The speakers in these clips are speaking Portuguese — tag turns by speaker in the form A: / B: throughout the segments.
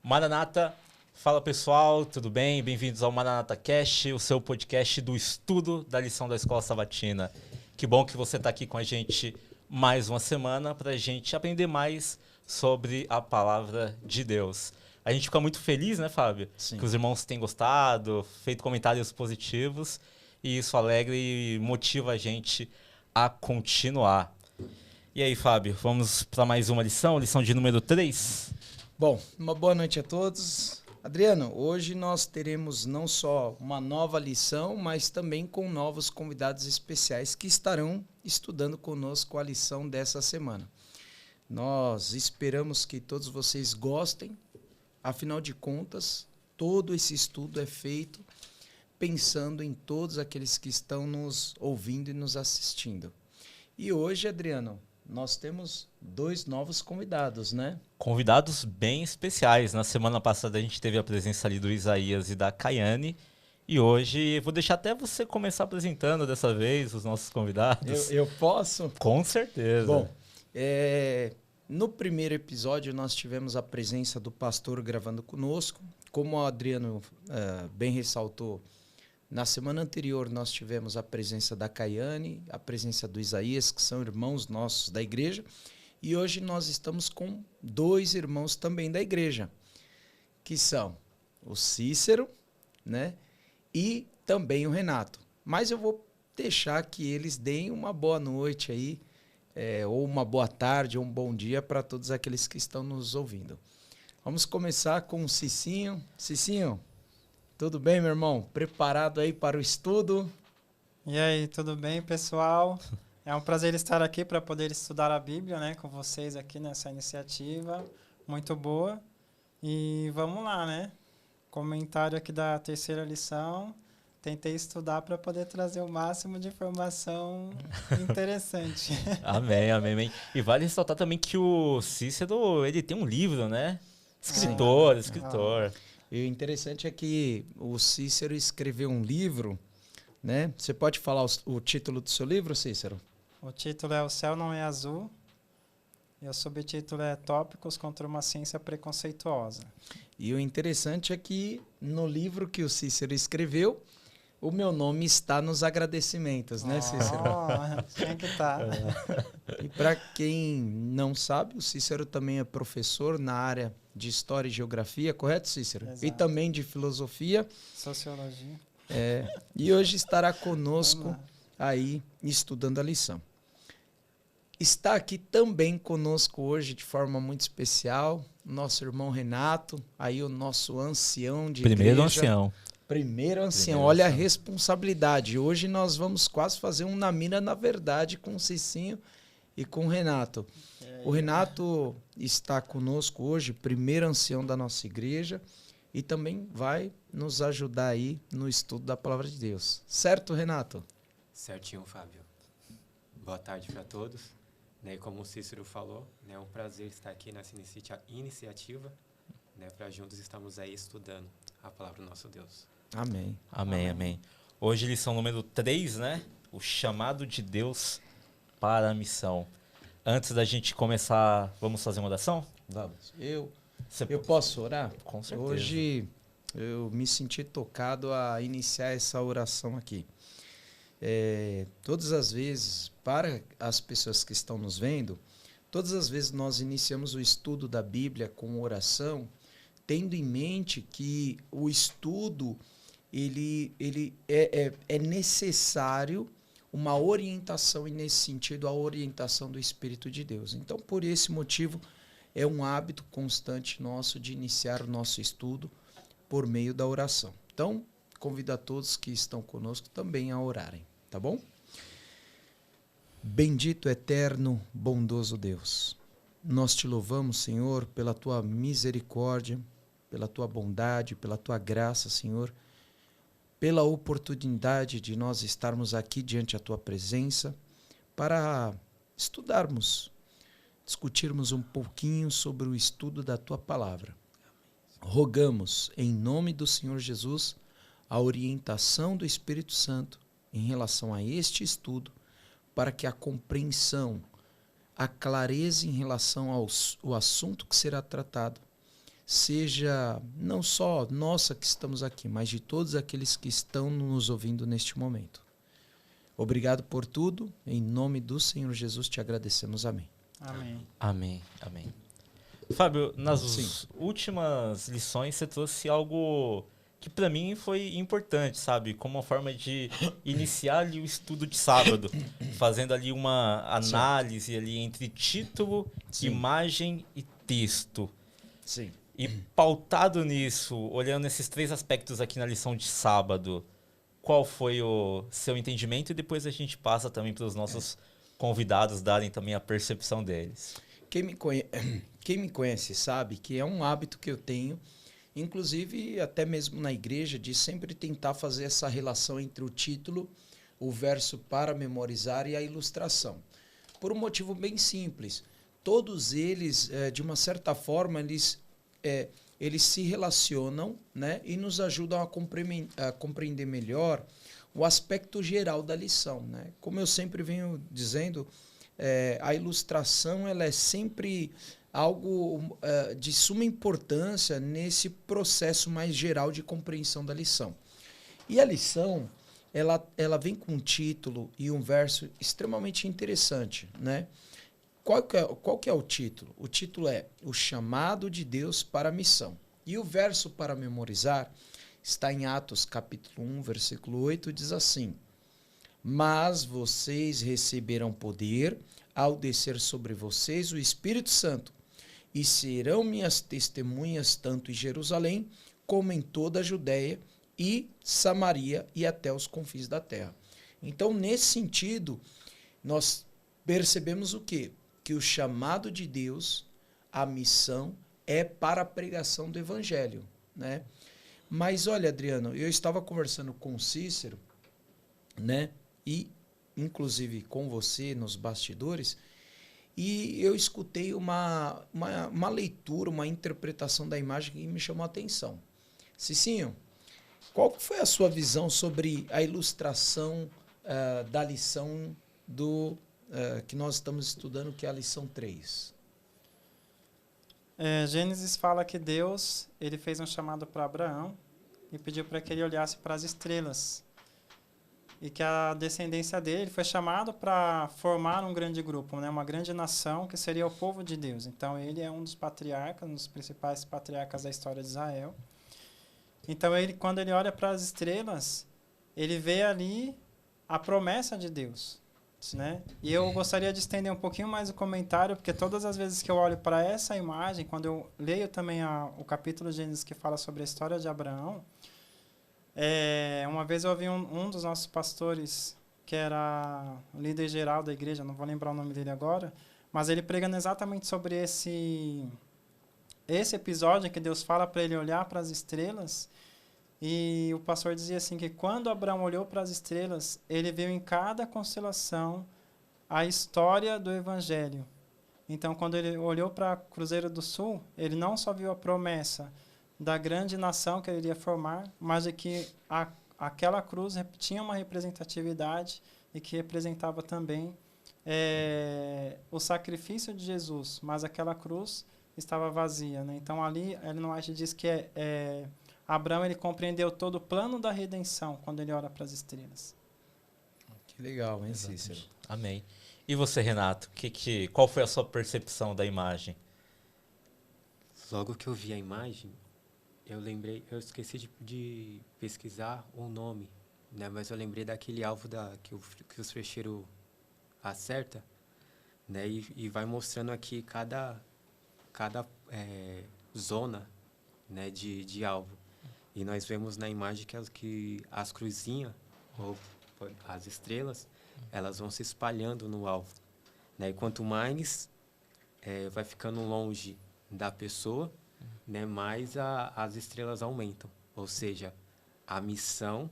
A: Maranata, fala pessoal, tudo bem? Bem-vindos ao Maranata Cast, o seu podcast do estudo da lição da Escola Sabatina. Que bom que você está aqui com a gente mais uma semana para a gente aprender mais sobre a palavra de Deus. A gente fica muito feliz, né, Fábio?
B: Sim.
A: Que os irmãos tenham gostado, feito comentários positivos, e isso alegra e motiva a gente a continuar. E aí, Fábio, vamos para mais uma lição de número 3?
B: Bom, uma boa noite a todos. Adriano, hoje nós teremos não só uma nova lição, mas também com novos convidados especiais que estarão estudando conosco a lição dessa semana. Nós esperamos que todos vocês gostem, afinal de contas, todo esse estudo é feito pensando em todos aqueles que estão nos ouvindo e nos assistindo. E hoje, Adriano, nós temos 2 novos convidados, né?
A: Convidados bem especiais. Na semana passada a gente teve a presença ali do Isaías e da Caiane. E hoje vou deixar até você começar apresentando dessa vez os nossos convidados.
B: Eu posso?
A: Com certeza.
B: Bom, no primeiro episódio nós tivemos a presença do pastor gravando conosco. Como o Adriano bem ressaltou, na semana anterior nós tivemos a presença da Caiane, a presença do Isaías, que são irmãos nossos da igreja. E hoje nós estamos com 2 irmãos também da igreja, que são o Cícero, né, e também o Renato. Mas eu vou deixar que eles deem uma boa noite aí, ou uma boa tarde, ou um bom dia para todos aqueles que estão nos ouvindo. Vamos começar com o Cicinho. Cicinho, tudo bem, meu irmão? Preparado aí para o estudo?
C: E aí, tudo bem, pessoal? É um prazer estar aqui para poder estudar a Bíblia, né, com vocês aqui nessa iniciativa muito boa. E vamos lá, né? Comentário aqui da terceira lição. Tentei estudar para poder trazer o máximo de informação interessante.
A: Amém, amém, amém. E vale ressaltar também que o Cícero, ele tem um livro, né? Escritor.
B: E o interessante é que o Cícero escreveu um livro, né? Você pode falar o título do seu livro, Cícero?
C: O título é O Céu Não é Azul e o subtítulo é Tópicos contra uma Ciência Preconceituosa.
B: E o interessante é que no livro que o Cícero escreveu, o meu nome está nos agradecimentos, né, Cícero?
C: Tinha que estar.
B: E para quem não sabe, o Cícero também é professor na área de História e Geografia, correto, Cícero?
C: Exato.
B: E também de Filosofia.
C: Sociologia.
B: E hoje estará conosco aí estudando a lição. Está aqui também conosco hoje de forma muito especial nosso irmão Renato, aí o nosso ancião de
A: Primeiro
B: igreja.
A: ancião.
B: Primeiro ancião. Olha a responsabilidade. Hoje nós vamos quase fazer um na mina na verdade com o Cicinho e com o Renato. O Renato está conosco hoje, primeiro ancião da nossa igreja, e também vai nos ajudar aí no estudo da palavra de Deus. Certo, Renato?
D: Certinho, Fábio. Boa tarde para todos. Né, como o Cícero falou, né, é um prazer estar aqui nessa iniciativa, né, para juntos estarmos aí estudando a palavra do nosso Deus.
B: Amém.
A: Amém, amém. Hoje lição número 3, né? O chamado de Deus para a missão. Antes da gente começar, vamos fazer uma oração?
B: Vamos. Eu posso orar?
A: Com certeza.
B: Hoje eu me senti tocado a iniciar essa oração aqui. Todas as vezes, para as pessoas que estão nos vendo, todas as vezes nós iniciamos o estudo da Bíblia com oração, tendo em mente que o estudo ele é necessário uma orientação, e nesse sentido a orientação do Espírito de Deus. Então, por esse motivo, é um hábito constante nosso de iniciar o nosso estudo por meio da oração. Então, convido a todos que estão conosco também a orarem, tá bom? Bendito, eterno, bondoso Deus, nós te louvamos, Senhor, pela tua misericórdia, pela tua bondade, pela tua graça, Senhor, pela oportunidade de nós estarmos aqui diante da tua presença para estudarmos, discutirmos um pouquinho sobre o estudo da tua palavra. Rogamos, em nome do Senhor Jesus, a orientação do Espírito Santo em relação a este estudo, para que a compreensão, a clareza em relação ao assunto que será tratado, seja não só nossa que estamos aqui, mas de todos aqueles que estão nos ouvindo neste momento. Obrigado por tudo. Em nome do Senhor Jesus te agradecemos. Amém.
C: Amém.
A: Amém, amém. Fábio, nas últimas lições você trouxe algo que para mim foi importante, sabe? Como uma forma de iniciar ali o estudo de sábado, fazendo ali uma análise ali entre título, imagem e texto.
B: Sim.
A: E pautado nisso, olhando esses 3 aspectos aqui na lição de sábado, qual foi o seu entendimento? E depois a gente passa também para os nossos convidados darem também a percepção deles.
B: Quem me conhece sabe que é um hábito que eu tenho, inclusive até mesmo na igreja, de sempre tentar fazer essa relação entre o título, o verso para memorizar e a ilustração. Por um motivo bem simples. Todos eles, de uma certa forma, eles se relacionam, né, e nos ajudam a compreender melhor o aspecto geral da lição, né? Como eu sempre venho dizendo, a ilustração ela é sempre algo de suma importância nesse processo mais geral de compreensão da lição. E a lição, ela vem com um título e um verso extremamente interessante, né? Qual que é o título? O título é O Chamado de Deus para a Missão. E o verso para memorizar está em Atos capítulo 1, versículo 8, diz assim: Mas vocês receberão poder ao descer sobre vocês o Espírito Santo, e serão minhas testemunhas tanto em Jerusalém como em toda a Judéia e Samaria e até os confins da terra. Então, nesse sentido, nós percebemos o quê? Que o chamado de Deus, a missão, é para a pregação do Evangelho, né? Mas olha, Adriano, eu estava conversando com o Cícero, né? E inclusive com você nos bastidores, e eu escutei uma leitura, uma interpretação da imagem que me chamou a atenção. Cicinho, qual foi a sua visão sobre a ilustração da lição que nós estamos estudando, que é a lição 3?
C: Gênesis fala que Deus ele fez um chamado para Abraão e pediu para que ele olhasse para as estrelas. E que a descendência dele foi chamado para formar um grande grupo, né? Uma grande nação que seria o povo de Deus. Então, ele é um dos patriarcas, um dos principais patriarcas da história de Israel. Então, quando ele olha para as estrelas, ele vê ali a promessa de Deus, né? E eu gostaria de estender um pouquinho mais o comentário, porque todas as vezes que eu olho para essa imagem, quando eu leio também o capítulo de Gênesis que fala sobre a história de Abraão, uma vez eu ouvi um dos nossos pastores, que era o líder geral da igreja, não vou lembrar o nome dele agora, mas ele pregando exatamente sobre esse episódio em que Deus fala para ele olhar para as estrelas, e o pastor dizia assim que quando Abraão olhou para as estrelas, ele viu em cada constelação a história do Evangelho. Então, quando ele olhou para Cruzeiro do Sul, ele não só viu a promessa da grande nação que ele iria formar, mas de que aquela cruz tinha uma representatividade e que representava também o sacrifício de Jesus, mas aquela cruz estava vazia, né? Então ali Ellen White diz que Abraão ele compreendeu todo o plano da redenção quando ele olha para as estrelas.
B: Que legal, hein, Cícero?
A: Amém. E você, Renato, qual foi a sua percepção da imagem?
D: Logo que eu vi a imagem, eu esqueci de pesquisar o nome, né? Mas eu lembrei daquele alvo que os flecheiros acerta, né? E vai mostrando aqui cada zona, né, de alvo. E nós vemos na imagem que as cruzinhas, ou as estrelas, elas vão se espalhando no alvo, né? E quanto mais vai ficando longe da pessoa, né, mais as estrelas aumentam. Ou seja, a missão,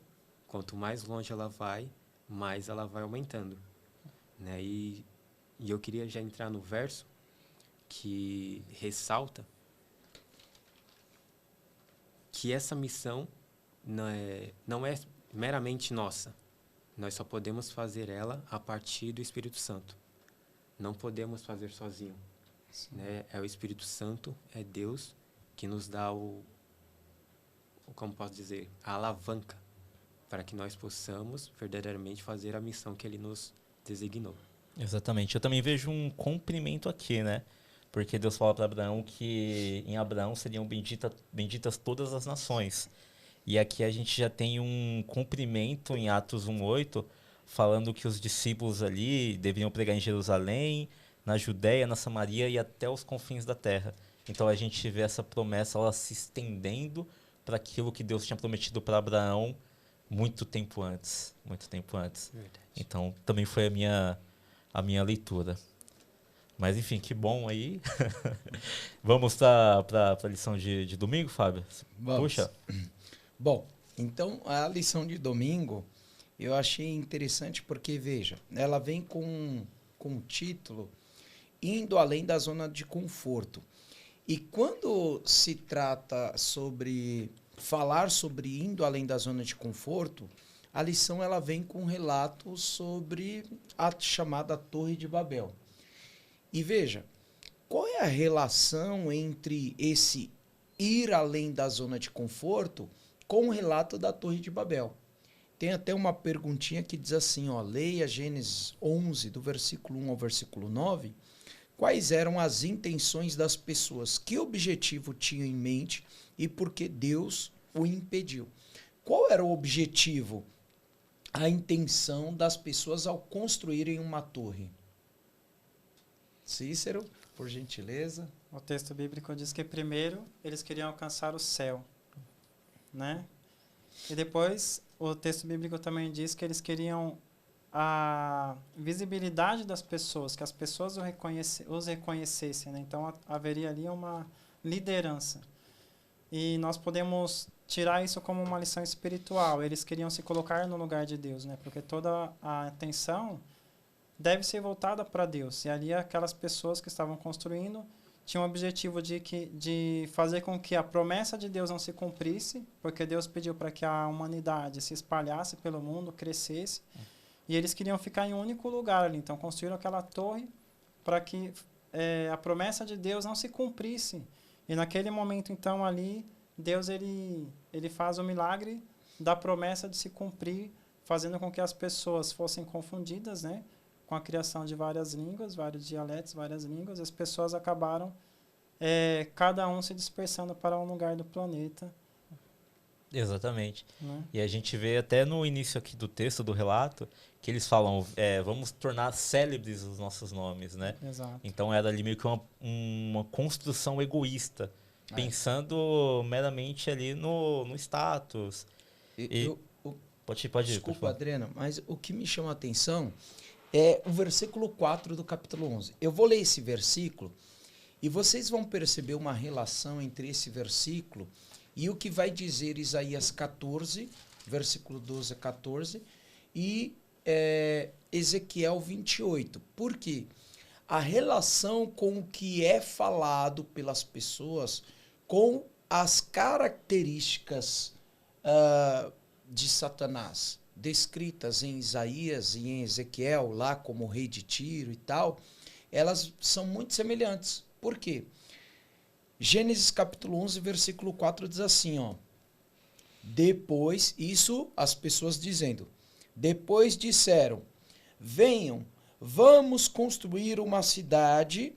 D: quanto mais longe ela vai, mais ela vai aumentando, né? E eu queria já entrar no verso que ressalta que essa missão não é meramente nossa. Nós só podemos fazer ela a partir do Espírito Santo. Não podemos fazer sozinho, né? É o Espírito Santo, é Deus que nos dá como posso dizer, a alavanca para que nós possamos verdadeiramente fazer a missão que ele nos designou.
A: Exatamente. Eu também vejo um cumprimento aqui, né? Porque Deus fala para Abraão que em Abraão seriam benditas todas as nações. E aqui a gente já tem um cumprimento em Atos 1:8, falando que os discípulos ali deveriam pregar em Jerusalém, na Judéia, na Samaria e até os confins da terra. Então a gente vê essa promessa ela se estendendo para aquilo que Deus tinha prometido para Abraão muito tempo antes. Muito tempo antes.
D: Verdade.
A: Então também foi a minha leitura. Mas enfim, que bom aí. Vamos para a lição de domingo, Fábio?
B: Vamos.
A: Puxa.
B: Bom, então a lição de domingo eu achei interessante porque, veja, ela vem com o título Indo Além da Zona de Conforto. E quando se trata sobre falar sobre indo além da zona de conforto, a lição ela vem com um relato sobre a chamada Torre de Babel. E veja, qual é a relação entre esse ir além da zona de conforto com o relato da Torre de Babel? Tem até uma perguntinha que diz assim, ó, leia Gênesis 11, do versículo 1 ao versículo 9, quais eram as intenções das pessoas, que objetivo tinham em mente e por que Deus o impediu. Qual era o objetivo, a intenção das pessoas ao construírem uma torre? Cícero, por gentileza.
C: O texto bíblico diz que primeiro eles queriam alcançar o céu, né? E depois o texto bíblico também diz que eles queriam a visibilidade das pessoas, que as pessoas os reconhecessem, né? Então haveria ali uma liderança. E nós podemos tirar isso como uma lição espiritual. Eles queriam se colocar no lugar de Deus, né? Porque toda a atenção deve ser voltada para Deus. E ali aquelas pessoas que estavam construindo tinham o objetivo de fazer com que a promessa de Deus não se cumprisse, porque Deus pediu para que a humanidade se espalhasse pelo mundo, crescesse, e eles queriam ficar em um único lugar ali. Então construíram aquela torre para que a promessa de Deus não se cumprisse. E naquele momento, então, ali, Deus ele faz o milagre da promessa de se cumprir, fazendo com que as pessoas fossem confundidas, né? Com a criação de várias línguas, vários dialetos, várias línguas, as pessoas acabaram cada um se dispersando para um lugar do planeta.
A: Exatamente.
C: Né?
A: E a gente vê até no início aqui do texto, do relato, que eles falam, vamos tornar célebres os nossos nomes, né?
C: Exato.
A: Então era ali meio que uma construção egoísta, pensando meramente ali no status. Pode ir.
B: Desculpa, Adriana, mas o que me chama a atenção é o versículo 4 do capítulo 11. Eu vou ler esse versículo e vocês vão perceber uma relação entre esse versículo e o que vai dizer Isaías 14, versículo 12 a 14, e Ezequiel 28. Por quê? A relação com o que é falado pelas pessoas, com as características de Satanás, descritas em Isaías e em Ezequiel, lá como rei de Tiro e tal, elas são muito semelhantes. Por quê? Gênesis capítulo 11, versículo 4 diz assim, ó. Depois, isso as pessoas dizendo, depois disseram, venham, vamos construir uma cidade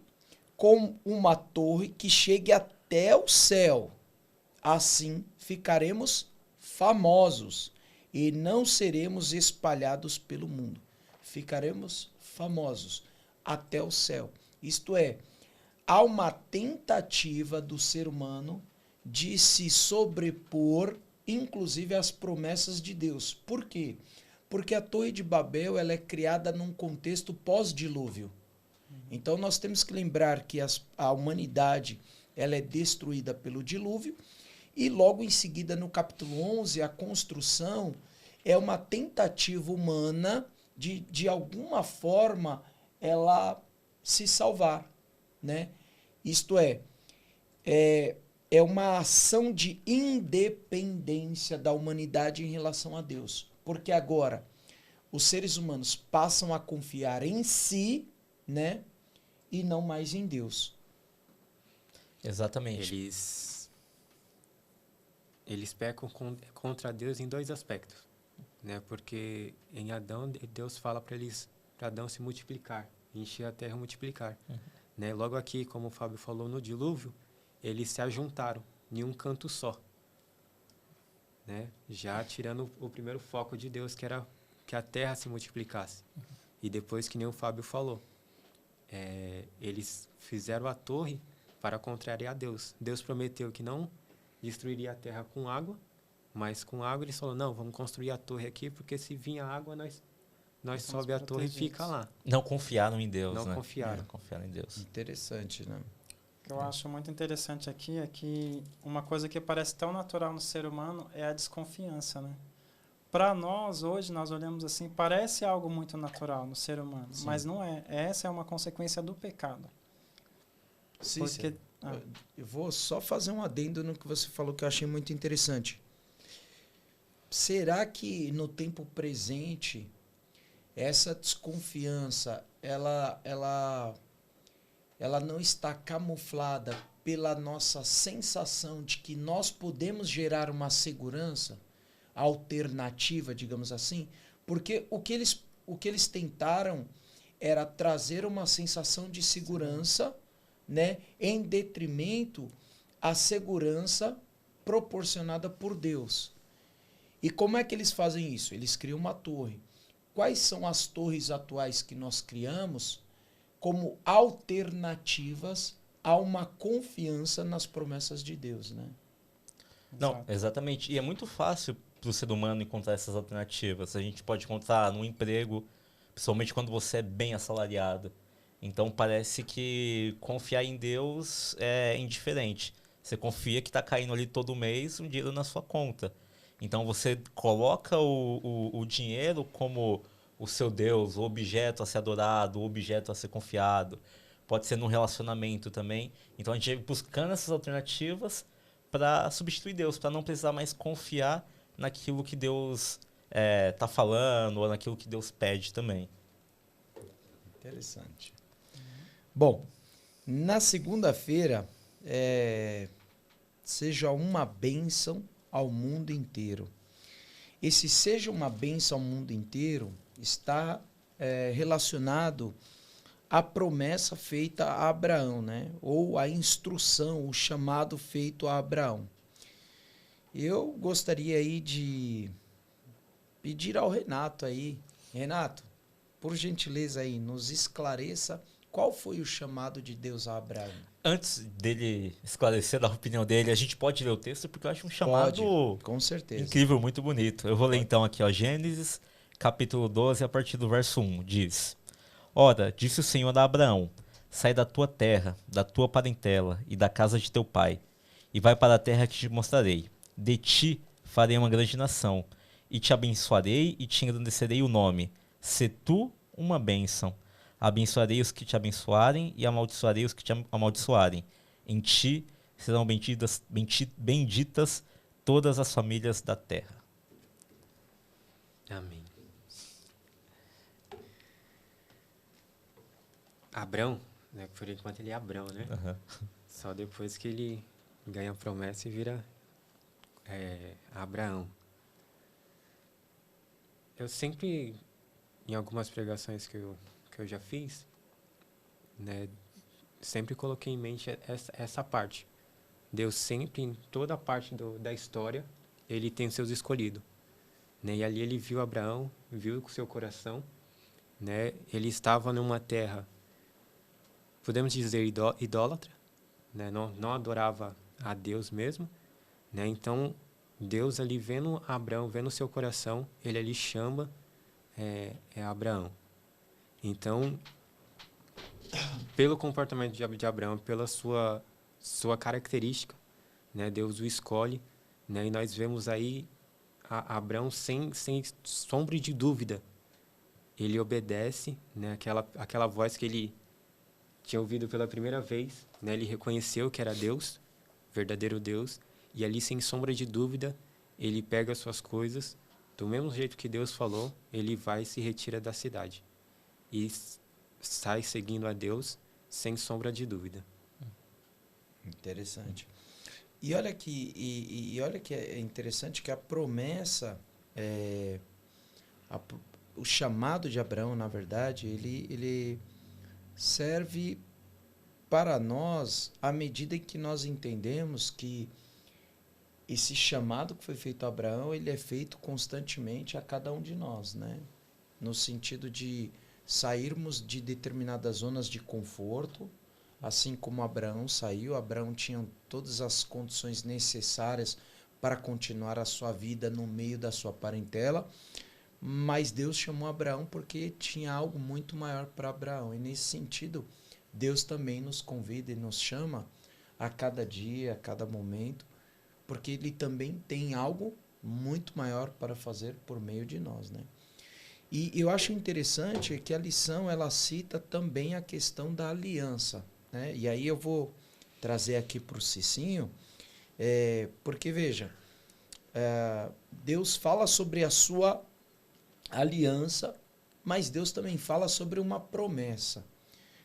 B: com uma torre que chegue até o céu. Assim ficaremos famosos e não seremos espalhados pelo mundo. Ficaremos famosos até o céu. Isto é, há uma tentativa do ser humano de se sobrepor, inclusive, às promessas de Deus. Por quê? Porque a Torre de Babel ela é criada num contexto pós-dilúvio. Então, nós temos que lembrar que a humanidade ela é destruída pelo dilúvio e, logo em seguida, no capítulo 11, a construção é uma tentativa humana de alguma forma, ela se salvar. Né? Isto é uma ação de independência da humanidade em relação a Deus. Porque agora os seres humanos passam a confiar em si, né? E não mais em Deus.
A: Exatamente.
D: Eles eles pecam contra Deus em dois aspectos, né? Porque em Adão, Deus fala para Adão se multiplicar, encher a terra e multiplicar. Né? Logo aqui, como o Fábio falou, no dilúvio, eles se ajuntaram em um canto só, né? Já tirando o primeiro foco de Deus, que era que a terra se multiplicasse. E depois, que nem o Fábio falou, eles fizeram a torre para contrariar Deus. Deus prometeu que não destruiria a terra com água, mas com água eles falaram, não, vamos construir a torre aqui, porque se vir a água, nós sobe a torre e fica lá.
A: Não confiaram em Deus,
D: Não
A: né?
D: confiaram.
A: Não confiaram em Deus.
B: Interessante, né?
C: O que eu acho muito interessante aqui é que uma coisa que parece tão natural no ser humano é a desconfiança, né? Para nós, hoje, nós olhamos assim, parece algo muito natural no ser humano,
B: Sim.
C: mas não é. Essa é uma consequência do pecado.
B: Cícero,
C: Porque,
B: eu vou só fazer um adendo no que você falou que eu achei muito interessante. Será que no tempo presente essa desconfiança ela não está camuflada pela nossa sensação de que nós podemos gerar uma segurança alternativa, digamos assim? Porque o que eles tentaram era trazer uma sensação de segurança, né, em detrimento à segurança proporcionada por Deus. E como é que eles fazem isso? Eles criam uma torre. Quais são as torres atuais que nós criamos como alternativas a uma confiança nas promessas de Deus, né?
A: Não,
C: Exato.
A: exatamente. E é muito fácil para o ser humano encontrar essas alternativas. A gente pode encontrar num emprego, principalmente quando você é bem assalariado. Então parece que confiar em Deus é indiferente. Você confia que está caindo ali todo mês um dinheiro na sua conta. Então você coloca o dinheiro como o seu Deus, o objeto a ser adorado, o objeto a ser confiado. Pode ser num relacionamento também. Então a gente vai buscando essas alternativas para substituir Deus, para não precisar mais confiar naquilo que Deus está falando ou naquilo que Deus pede também.
B: Interessante. Bom, na segunda-feira, seja uma bênção ao mundo inteiro. Esse seja uma bênção ao mundo inteiro está relacionado à promessa feita a Abraão, né? Ou a instrução, o chamado feito a Abraão. Eu gostaria aí de pedir ao Renato aí, Renato, por gentileza aí, nos esclareça qual foi o chamado de Deus a Abraão.
A: Antes dele esclarecer da opinião dele, a gente pode ler o texto porque eu acho um chamado
B: Com certeza.
A: incrível, muito bonito. Eu vou ler então aqui, ó, Gênesis, capítulo 12, a partir do verso 1, diz: Ora, disse o Senhor a Abraão: Sai da tua terra, da tua parentela e da casa de teu pai, e vai para a terra que te mostrarei. De ti farei uma grande nação, e te abençoarei e te engrandecerei o nome. Se tu uma bênção. Abençoarei os que te abençoarem e amaldiçoarei os que te amaldiçoarem. Em ti serão benditas todas as famílias da terra.
D: Amém. Abrão, né? Por enquanto ele é Abrão, né?
A: Uhum.
D: Só depois que ele ganha a promessa e vira Abraão. Eu sempre, em algumas pregações que eu já fiz, né, sempre coloquei em mente essa parte. Deus sempre, em toda a parte da história, ele tem os seus escolhidos. Né? E ali ele viu Abraão, viu com seu coração, né? Ele estava numa terra, podemos dizer, idólatra, né? Não adorava a Deus mesmo, né? Então, Deus ali vendo Abraão, vendo o seu coração, ele ali chama Abraão. Então, pelo comportamento de Abraão, pela sua característica, né? Deus o escolhe, né? E nós vemos aí Abraão sem sombra de dúvida. Ele obedece, né? Aquela voz que ele tinha ouvido pela primeira vez, né? Ele reconheceu que era Deus, verdadeiro Deus, e ali, sem sombra de dúvida, ele pega as suas coisas, do mesmo jeito que Deus falou, ele vai e se retira da cidade. E sai seguindo a Deus, sem sombra de dúvida.
B: Interessante. olha que é interessante que a promessa, o chamado de Abraão, na verdade, ele serve para nós à medida em que nós entendemos que esse chamado que foi feito a Abraão, ele é feito constantemente a cada um de nós, né? No sentido de sairmos de determinadas zonas de conforto, assim como Abraão saiu. Abraão tinha todas as condições necessárias para continuar a sua vida no meio da sua parentela, mas Deus chamou Abraão porque tinha algo muito maior para Abraão. E nesse sentido, Deus também nos convida e nos chama a cada dia, a cada momento, porque Ele também tem algo muito maior para fazer por meio de nós, né? E eu acho interessante que a lição ela cita também a questão da aliança, né? E aí eu vou trazer aqui para o Cicinho, porque veja, Deus fala sobre a sua aliança, mas Deus também fala sobre uma promessa.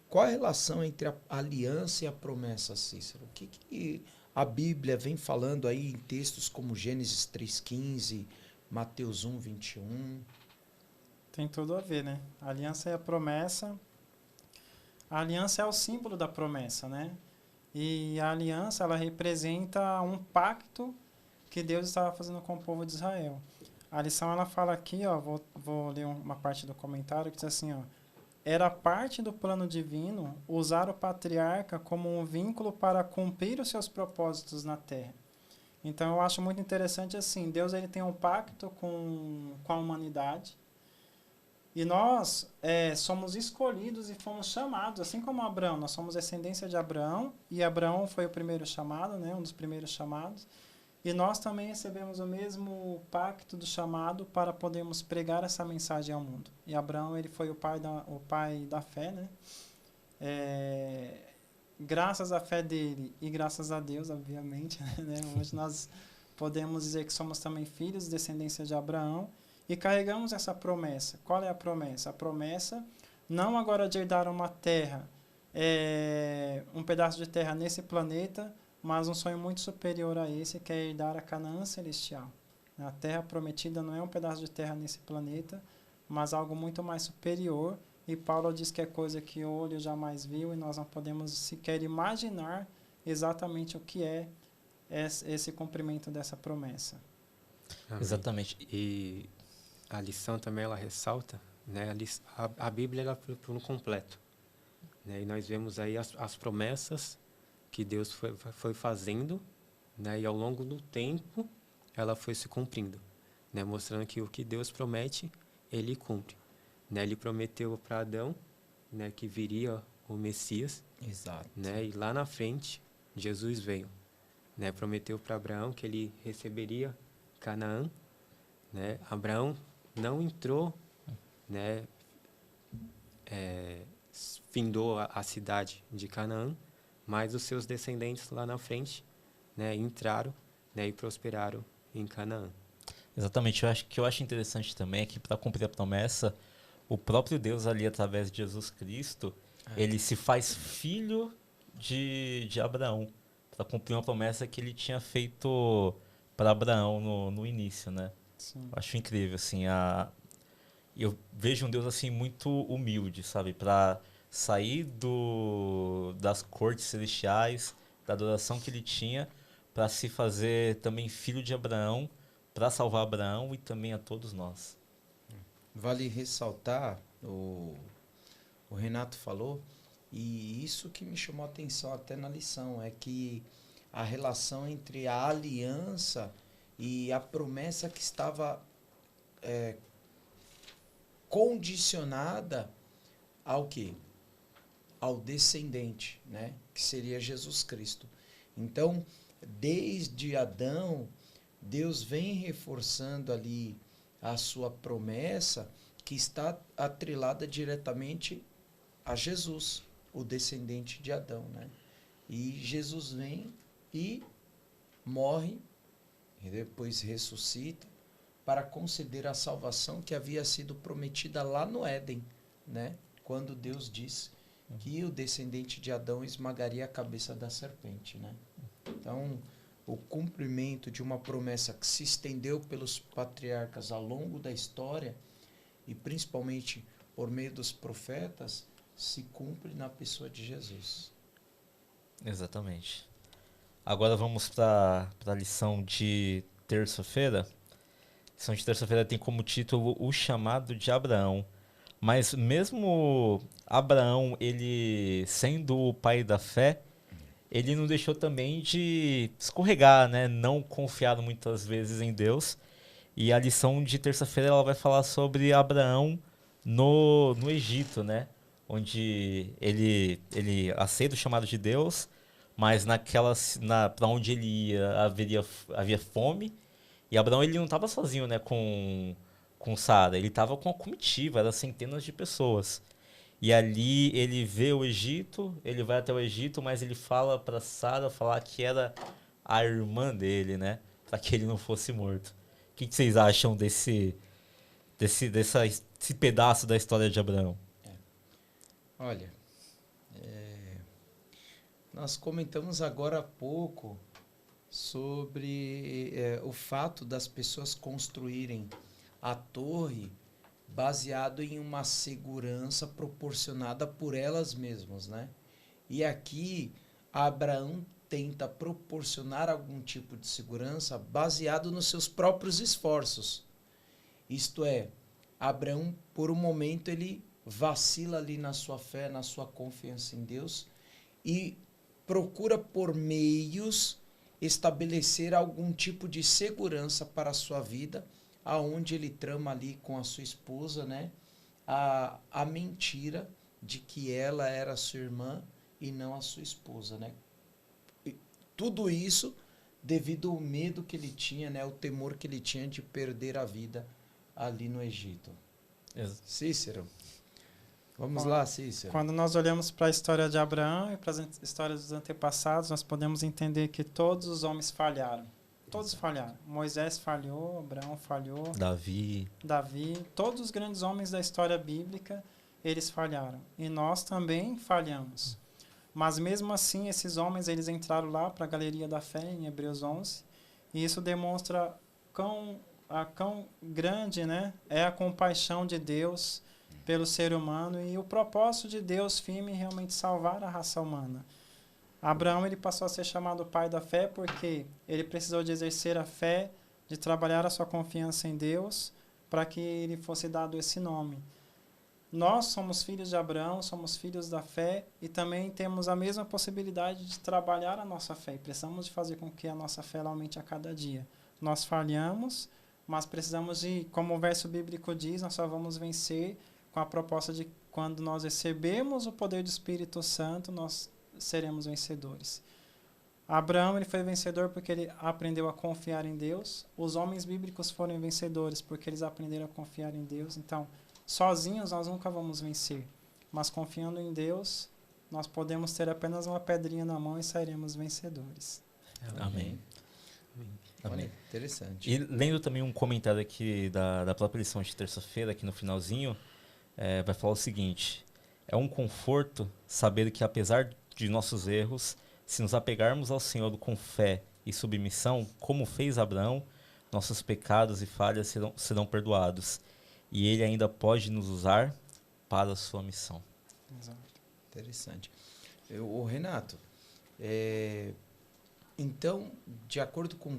B: Qual a relação entre a aliança e a promessa, Cícero? O que a Bíblia vem falando aí em textos como Gênesis 3,15, Mateus 1,21?
C: Tem tudo a ver, né? A aliança e a promessa. A aliança é o símbolo da promessa, né? E a aliança, ela representa um pacto que Deus estava fazendo com o povo de Israel. A lição, ela fala aqui, ó, vou ler uma parte do comentário que diz assim, ó: era parte do plano divino usar o patriarca como um vínculo para cumprir os seus propósitos na terra. Então, eu acho muito interessante assim, Deus ele tem um pacto com a humanidade, e nós somos escolhidos e fomos chamados, assim como Abraão, nós somos descendência de Abraão, e Abraão foi o primeiro chamado, né, um dos primeiros chamados, e nós também recebemos o mesmo pacto do chamado para podermos pregar essa mensagem ao mundo. E Abraão ele foi o pai da fé, né? Graças à fé dele e graças a Deus, obviamente, né? Hoje nós podemos dizer que somos também filhos, descendência de Abraão, e carregamos essa promessa. Qual é a promessa? A promessa não agora de herdar uma terra, um pedaço de terra nesse planeta, mas um sonho muito superior a esse, que é herdar a Canaã celestial. A terra prometida não é um pedaço de terra nesse planeta, mas algo muito mais superior. E Paulo diz que é coisa que o olho jamais viu e nós não podemos sequer imaginar exatamente o que é esse cumprimento dessa promessa.
D: Amém.
A: Exatamente.
D: E a lição também ela ressalta, né, a Bíblia ela por um completo, né, e nós vemos aí as promessas que Deus foi fazendo, né, e ao longo do tempo ela foi se cumprindo, né, mostrando que o que Deus promete Ele cumpre, né. Ele prometeu para Adão, né, que viria o Messias.
B: Exato.
D: Né, e lá na frente Jesus veio, né, prometeu para Abraão que ele receberia Canaã, né. Abraão não entrou, né, findou a cidade de Canaã, mas os seus descendentes lá na frente, né, entraram, né, e prosperaram em Canaã.
A: Exatamente. Eu acho interessante também é que para cumprir a promessa, o próprio Deus ali, através de Jesus Cristo, ele se faz filho de Abraão, para cumprir uma promessa que ele tinha feito para Abraão no início, né?
C: Sim.
A: Eu acho incrível, assim, eu vejo um Deus assim muito humilde, sabe? Para sair das cortes celestiais, da adoração que ele tinha, para se fazer também filho de Abraão, para salvar Abraão e também a todos nós.
B: Vale ressaltar, o Renato falou, e isso que me chamou a atenção até na lição, é que a relação entre a aliança e a promessa que estava condicionada ao quê? Ao descendente, né? Que seria Jesus Cristo. Então, desde Adão, Deus vem reforçando ali a sua promessa que está atrelada diretamente a Jesus, o descendente de Adão, né? E Jesus vem e morre, e depois ressuscita, para conceder a salvação que havia sido prometida lá no Éden, né? Quando Deus disse que o descendente de Adão esmagaria a cabeça da serpente, né? Então, o cumprimento de uma promessa que se estendeu pelos patriarcas ao longo da história e principalmente por meio dos profetas, se cumpre na pessoa de Jesus.
A: Exatamente. Agora vamos para a lição de terça-feira. A lição de terça-feira tem como título O Chamado de Abraão. Mas mesmo Abraão, ele sendo o pai da fé, ele não deixou também de escorregar, né? Não confiar muitas vezes em Deus. E a lição de terça-feira ela vai falar sobre Abraão no Egito, né? Onde ele aceita o chamado de Deus, mas para onde ele ia havia fome. E Abraão ele não estava sozinho, né? Com Sara, ele estava com a comitiva, eram centenas de pessoas. E ali ele vê o Egito, ele vai até o Egito, mas ele fala para Sara falar que era a irmã dele, né? Para que ele não fosse morto. O que vocês acham desse pedaço da história de Abraão?
B: Olha, nós comentamos agora há pouco sobre o fato das pessoas construírem a torre baseado em uma segurança proporcionada por elas mesmas, né? E aqui Abraão tenta proporcionar algum tipo de segurança baseado nos seus próprios esforços. Isto é, Abraão, por um momento, ele vacila ali na sua fé, na sua confiança em Deus e procura por meios estabelecer algum tipo de segurança para a sua vida, aonde ele trama ali com a sua esposa, né, a mentira de que ela era sua irmã e não a sua esposa, né? E tudo isso devido ao medo que ele tinha, né, o temor que ele tinha de perder a vida ali no Egito. Cícero. Vamos lá, Cícero.
C: Quando nós olhamos para a história de Abraão e para as histórias dos antepassados, nós podemos entender que todos os homens falharam. Todos falharam. Moisés falhou, Abraão falhou, Davi, todos os grandes homens da história bíblica, eles falharam. E nós também falhamos. Mas mesmo assim, esses homens, eles entraram lá para a galeria da fé, em Hebreus 11, e isso demonstra quão grande, né, é a compaixão de Deus pelo ser humano e o propósito de Deus firme em realmente salvar a raça humana. Abraão ele passou a ser chamado pai da fé porque ele precisou de exercer a fé, de trabalhar a sua confiança em Deus para que ele fosse dado esse nome. Nós somos filhos de Abraão, somos filhos da fé e também temos a mesma possibilidade de trabalhar a nossa fé. E precisamos de fazer com que a nossa fé aumente a cada dia. Nós falhamos, mas precisamos de, como o verso bíblico diz, nós só vamos vencer com a proposta de quando nós recebemos o poder do Espírito Santo, nós seremos vencedores. Abraão ele foi vencedor porque ele aprendeu a confiar em Deus. Os homens bíblicos foram vencedores porque eles aprenderam a confiar em Deus. Então, sozinhos nós nunca vamos vencer, mas confiando em Deus, nós podemos ter apenas uma pedrinha na mão e sairemos vencedores.
A: Amém.
B: Olha, interessante.
A: E lendo também um comentário aqui da própria lição de terça-feira, aqui no finalzinho, vai falar o seguinte: é um conforto saber que apesar de nossos erros, se nos apegarmos ao Senhor com fé e submissão, como fez Abraão, nossos pecados e falhas serão perdoados. E Ele ainda pode nos usar para a sua missão.
C: Exato.
B: Interessante. Renato, então, de acordo com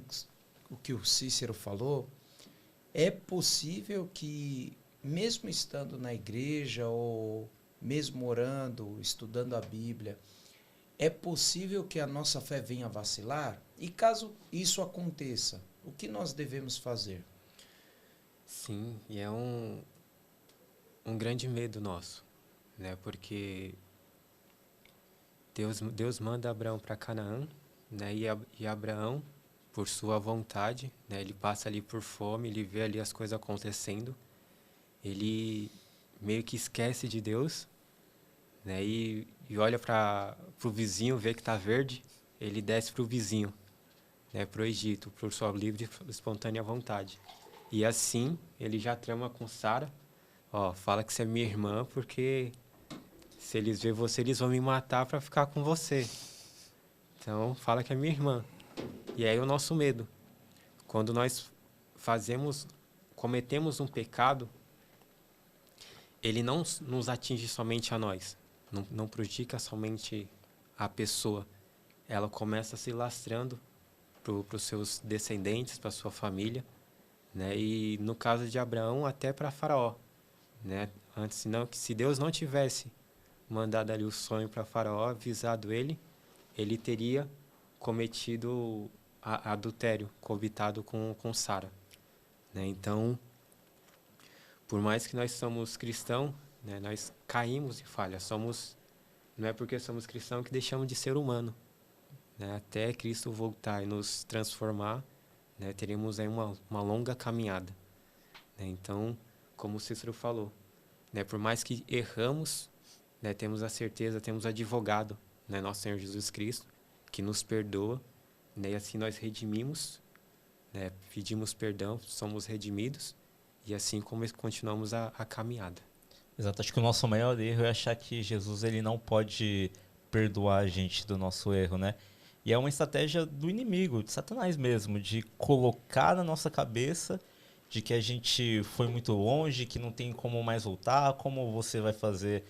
B: o que o Cícero falou, é possível que, mesmo estando na igreja ou mesmo orando, estudando a Bíblia, é possível que a nossa fé venha a vacilar? E caso isso aconteça, o que nós devemos fazer?
D: Sim, e é um grande medo nosso, né? Porque Deus manda Abraão para Canaã, né? E Abraão, por sua vontade, né? Ele passa ali por fome, ele vê ali as coisas acontecendo, ele meio que esquece de Deus, né? E olha para o vizinho, vê que está verde, ele desce para o vizinho, né? Para o Egito, por sua livre e espontânea vontade. E assim, ele já trama com Sara, fala que você é minha irmã, porque se eles verem você, eles vão me matar para ficar com você. Então, fala que é minha irmã. E aí o nosso medo. Quando nós cometemos um pecado, ele não nos atinge somente a nós, não prejudica somente a pessoa. Ela começa se lastrando para os seus descendentes, para a sua família, né? E no caso de Abraão, até para Faraó, né? Antes, senão, que se Deus não tivesse mandado ali o sonho para Faraó, avisado ele teria cometido adultério, coabitado com Sara, né? Então, por mais que nós somos cristãos, né, nós caímos em falha. Não é porque somos cristãos que deixamos de ser humano, né? Até Cristo voltar e nos transformar, né, teremos aí uma longa caminhada, né? Então, como o Cícero falou, né, por mais que erramos, né, temos a certeza, temos advogado, né, nosso Senhor Jesus Cristo, que nos perdoa, né, e assim nós redimimos, né, pedimos perdão, somos redimidos, e assim como continuamos a caminhada.
A: Exato, acho que o nosso maior erro é achar que Jesus ele não pode perdoar a gente do nosso erro, né? E é uma estratégia do inimigo, de Satanás mesmo, de colocar na nossa cabeça de que a gente foi muito longe, que não tem como mais voltar, como você vai fazer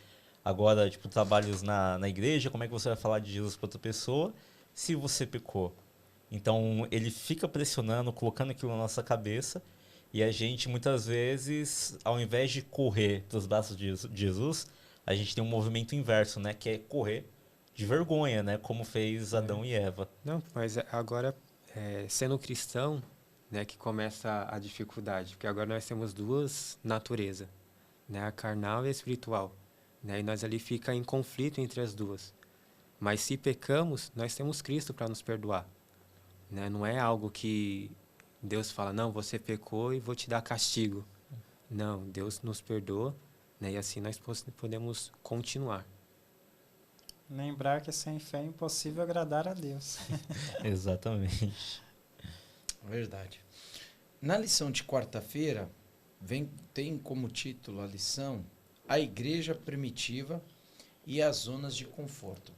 A: agora, tipo, trabalhos na igreja, como é que você vai falar de Jesus para outra pessoa se você pecou? Então, ele fica pressionando, colocando aquilo na nossa cabeça, e a gente, muitas vezes, ao invés de correr para os braços de Jesus, a gente tem um movimento inverso, né? Que é correr de vergonha, né? Como fez Adão e Eva.
D: Não, mas agora, sendo cristão, né, que começa a dificuldade, porque agora nós temos duas naturezas, né? A carnal e a espiritual, né? E nós ali fica em conflito entre as duas. Mas se pecamos, nós temos Cristo para nos perdoar, né? Não é algo que Deus fala, não, você pecou e vou te dar castigo. Não, Deus nos perdoa, né? E assim nós podemos continuar.
C: Lembrar que sem fé é impossível agradar a Deus.
A: Exatamente.
B: Verdade. Na lição de quarta-feira, tem como título a lição A Igreja Primitiva e as Zonas de Conforto.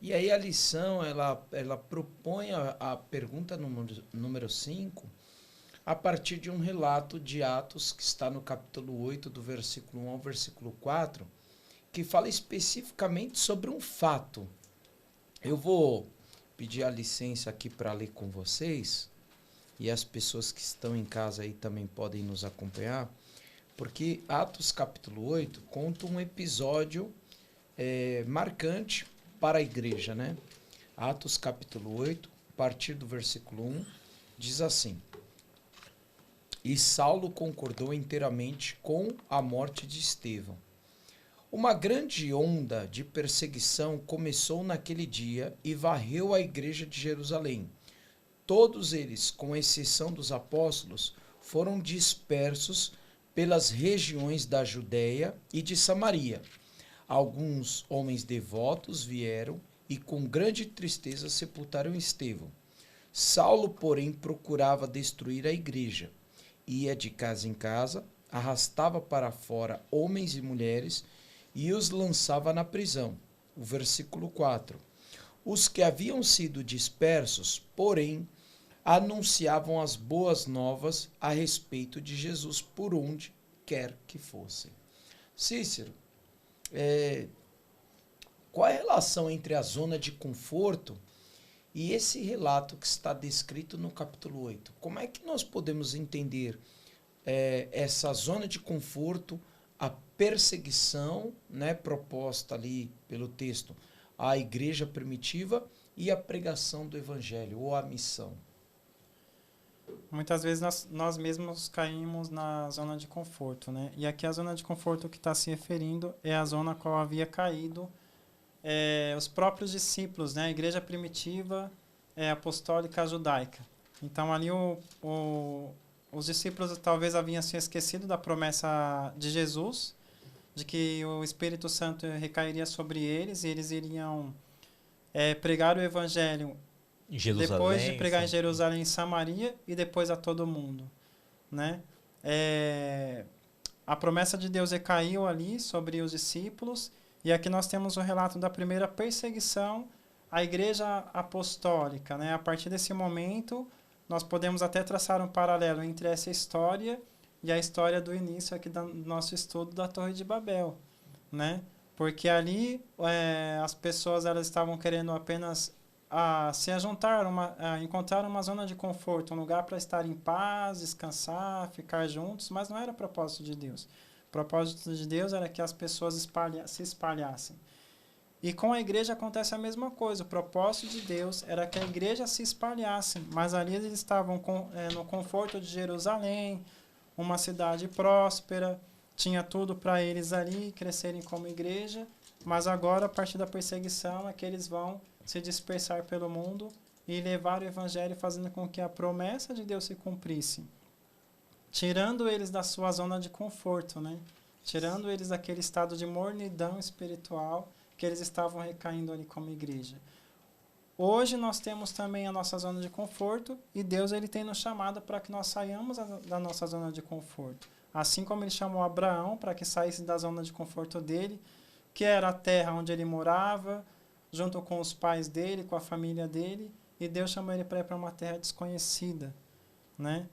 B: E aí a lição, ela propõe a pergunta número 5 a partir de um relato de Atos que está no capítulo 8, do versículo 1 ao versículo 4, que fala especificamente sobre um fato. Eu vou pedir a licença aqui para ler com vocês, e as pessoas que estão em casa aí também podem nos acompanhar, porque Atos capítulo 8 conta um episódio marcante para a igreja, né? Atos capítulo 8, a partir do versículo 1, diz assim: E Saulo concordou inteiramente com a morte de Estevão. Uma grande onda de perseguição começou naquele dia e varreu a igreja de Jerusalém. Todos eles, com exceção dos apóstolos, foram dispersos pelas regiões da Judéia e de Samaria. Alguns homens devotos vieram e com grande tristeza sepultaram Estevão. Saulo, porém, procurava destruir a igreja. Ia de casa em casa, arrastava para fora homens e mulheres e os lançava na prisão. O versículo 4. Os que haviam sido dispersos, porém, anunciavam as boas novas a respeito de Jesus por onde quer que fossem. Cícero, qual é a relação entre a zona de conforto e esse relato que está descrito no capítulo 8? Como é que nós podemos entender essa zona de conforto, a perseguição, né, proposta ali pelo texto à igreja primitiva e a pregação do evangelho ou a missão?
C: Muitas vezes nós mesmos caímos na zona de conforto, né? E aqui a zona de conforto que está se referindo é a zona a qual havia caído os próprios discípulos, né? A igreja primitiva apostólica judaica. Então ali os discípulos talvez haviam se esquecido da promessa de Jesus, de que o Espírito Santo recairia sobre eles e eles iriam pregar o evangelho depois de pregar em Jerusalém, em Samaria e depois a todo mundo, né? A promessa de Deus recaiu ali sobre os discípulos, e aqui nós temos o relato da primeira perseguição a igreja apostólica, né? A partir desse momento, nós podemos até traçar um paralelo entre essa história e a história do início aqui do nosso estudo da Torre de Babel, né? Porque ali as pessoas elas estavam querendo apenas se ajuntar, encontrar uma zona de conforto, um lugar para estar em paz, descansar, ficar juntos, mas não era o propósito de Deus. O propósito de Deus era que as pessoas se espalhassem. E com a igreja acontece a mesma coisa. O propósito de Deus era que a igreja se espalhasse, mas ali eles estavam no conforto de Jerusalém, uma cidade próspera, tinha tudo para eles ali crescerem como igreja, mas agora, a partir da perseguição, é que eles vão se dispersar pelo mundo e levar o evangelho, fazendo com que a promessa de Deus se cumprisse, tirando eles da sua zona de conforto, né? Tirando eles daquele estado de mornidão espiritual que eles estavam recaindo ali como igreja. Hoje nós temos também a nossa zona de conforto e Deus ele tem nos chamado para que nós saiamos da nossa zona de conforto. Assim como ele chamou Abraão para que saísse da zona de conforto dele, que era a terra onde ele morava, junto com os pais dele, com a família dele, e Deus chamou ele para ir para uma terra desconhecida, né?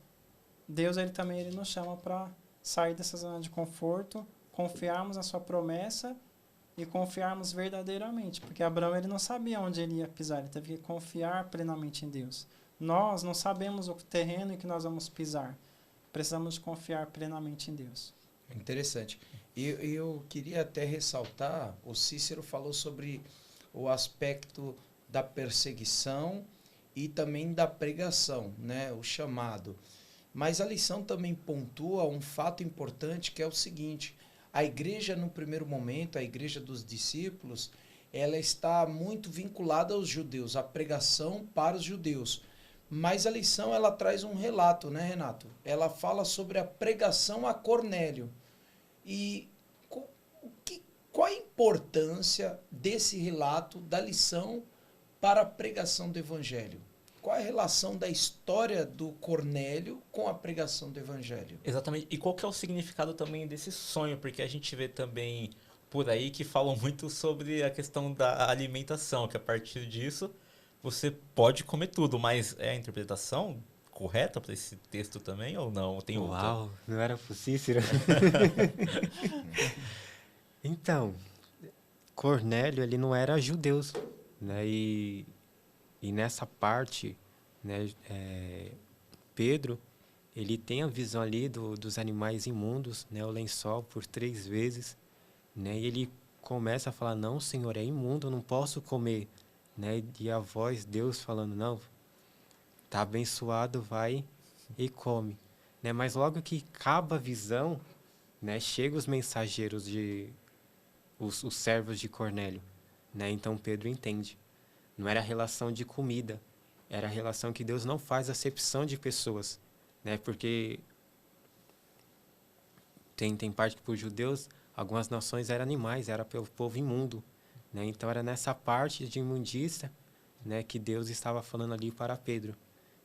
C: Deus ele também ele nos chama para sair dessa zona de conforto, confiarmos na sua promessa e confiarmos verdadeiramente, porque Abraão ele não sabia onde ele ia pisar, ele teve que confiar plenamente em Deus. Nós não sabemos o terreno em que nós vamos pisar, precisamos de confiar plenamente em Deus.
B: Interessante. Eu queria até ressaltar, o Cícero falou sobre o aspecto da perseguição e também da pregação, né, o chamado. Mas a lição também pontua um fato importante, que é o seguinte: a igreja, no primeiro momento, a igreja dos discípulos, ela está muito vinculada aos judeus, a pregação para os judeus. Mas a lição, ela traz um relato, né, Renato? Ela fala sobre a pregação a Cornélio. E qual a importância desse relato, da lição, para a pregação do evangelho? Qual é a relação da história do Cornélio com a pregação do evangelho?
A: Exatamente. E qual que é o significado também desse sonho? Porque a gente vê também por aí que falam muito sobre a questão da alimentação, que a partir disso você pode comer tudo, mas é a interpretação correta para esse texto também ou não? Tem outra?
D: Uau, não era pro Cícero? Então, Cornélio, ele não era judeu, né? E nessa parte, né, Pedro, ele tem a visão ali dos animais imundos, né, o lençol por 3 vezes, né, e ele começa a falar: não, Senhor, é imundo, eu não posso comer, né, e a voz, Deus falando: não, tá abençoado, vai e come, né, mas logo que acaba a visão, né, chegam os mensageiros os servos de Cornélio, né, então Pedro entende. Não era a relação de comida, era a relação que Deus não faz acepção de pessoas, né? Porque tem parte que para os judeus, algumas nações eram animais, era pelo povo imundo, né? Então era nessa parte de imundícia, né, que Deus estava falando ali para Pedro.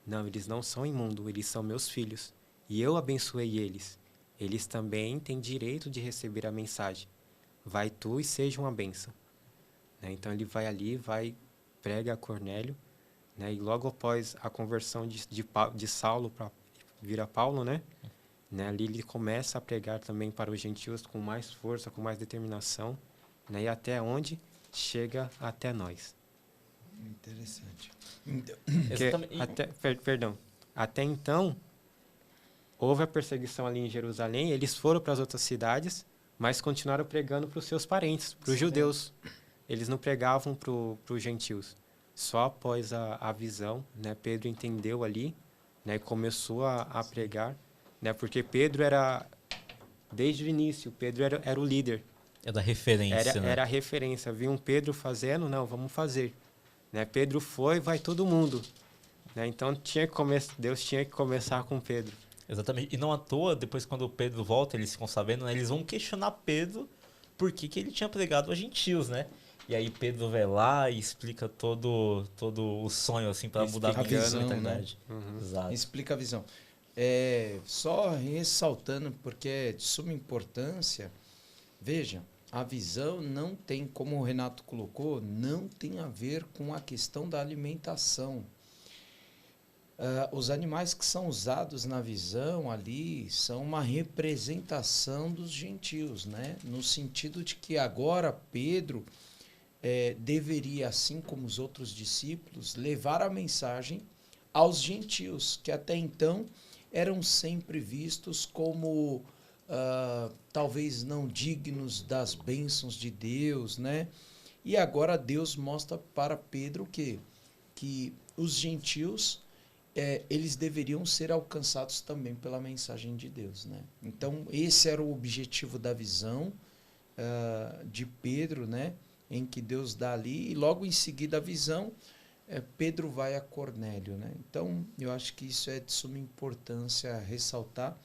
D: Não, eles não são imundos, eles são meus filhos. E eu abençoei eles. Eles também têm direito de receber a mensagem. Vai tu e seja uma bênção. Né? Então ele vai ali, prega a Cornélio, né? E logo após a conversão de Saulo para virar Paulo, né? Ali ele começa a pregar também para os gentios com mais força, com mais determinação, né? E até onde chega até nós.
B: Interessante.
D: Até então, houve a perseguição ali em Jerusalém, eles foram para as outras cidades, mas continuaram pregando para os seus parentes, para os judeus. Eles não pregavam para os gentios. Só após a visão, né, Pedro entendeu ali, né, e começou a pregar, né, porque Pedro era, desde o início, Pedro era o líder.
A: É da referência, né?
D: Era a referência. Viu um Pedro fazendo, não, vamos fazer. Né, Pedro foi, vai todo mundo. Né, então Deus tinha que começar com Pedro.
A: Exatamente. E não à toa, depois quando Pedro volta, eles ficam sabendo, né, eles vão questionar Pedro por que ele tinha pregado a gentios, né? E aí Pedro vai lá e explica todo o sonho, assim, para mudar a mentalidade.
B: Né?
A: Uhum. Exato.
B: Explica a visão. Só ressaltando, porque é de suma importância, veja, a visão não tem, como o Renato colocou, não tem a ver com a questão da alimentação. Os animais que são usados na visão ali são uma representação dos gentios, né? No sentido de que agora Pedro deveria, assim como os outros discípulos, levar a mensagem aos gentios, que até então eram sempre vistos como talvez não dignos das bênçãos de Deus, né? E agora Deus mostra para Pedro que os gentios eles deveriam ser alcançados também pela mensagem de Deus, né? Então esse era o objetivo da visão de Pedro, né? Em que Deus dá ali, e logo em seguida a visão, Pedro vai a Cornélio, né? Então eu acho que isso é de suma importância ressaltar,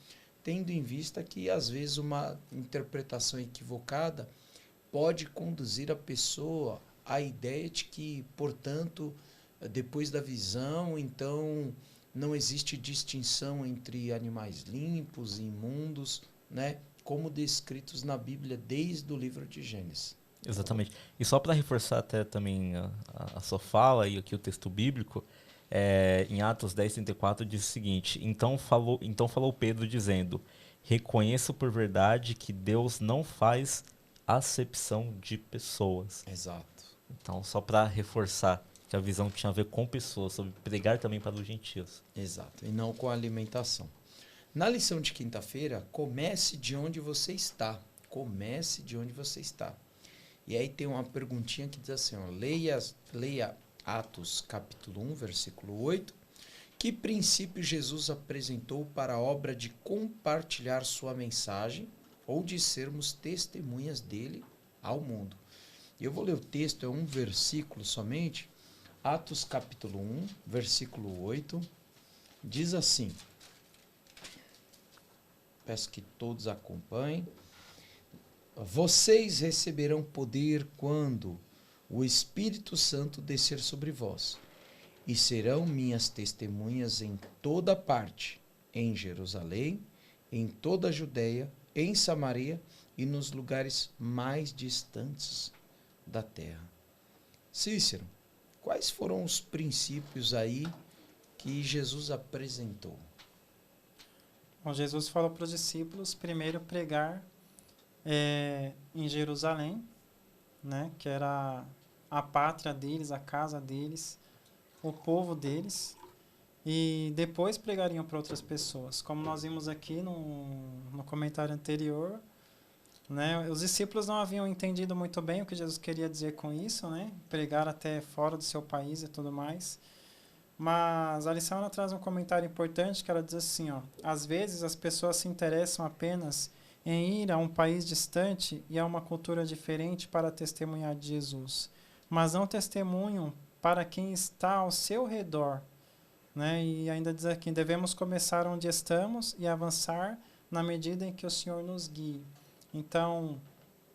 B: tendo em vista que às vezes uma interpretação equivocada pode conduzir a pessoa à ideia de que, portanto, depois da visão, então não existe distinção entre animais limpos e imundos, né? Como descritos na Bíblia desde o livro de Gênesis.
A: Exatamente. E só para reforçar até também a sua fala e aqui o texto bíblico, em Atos 10:34 diz o seguinte: então falou Pedro dizendo: reconheço por verdade que Deus não faz acepção de pessoas.
B: Exato.
A: Então, só para reforçar que a visão tinha a ver com pessoas, sobre pregar também para os gentios.
B: Exato, e não com a alimentação. Na lição de quinta-feira, comece de onde você está. Comece de onde você está. E aí tem uma perguntinha que diz assim, ó, leia Atos capítulo 1, versículo 8. Que princípio Jesus apresentou para a obra de compartilhar sua mensagem ou de sermos testemunhas dele ao mundo? Eu vou ler o texto, é um versículo somente. Atos capítulo 1, versículo 8, diz assim, peço que todos acompanhem. Vocês receberão poder quando o Espírito Santo descer sobre vós, e serão minhas testemunhas em toda parte, em Jerusalém, em toda a Judéia, em Samaria e nos lugares mais distantes da terra. Cícero, quais foram os princípios aí que Jesus apresentou?
C: Bom, Jesus falou para os discípulos primeiro pregar em Jerusalém, né, que era a pátria deles, a casa deles, o povo deles, e depois pregariam para outras pessoas. Como nós vimos aqui no comentário anterior, né, os discípulos não haviam entendido muito bem o que Jesus queria dizer com isso, né, pregar até fora do seu país e tudo mais. Mas a lição ela traz um comentário importante que ela diz assim, ó, às vezes as pessoas se interessam apenas em ir a um país distante e a uma cultura diferente para testemunhar de Jesus, mas não testemunham para quem está ao seu redor, né? E ainda diz aqui, devemos começar onde estamos e avançar na medida em que o Senhor nos guie. Então,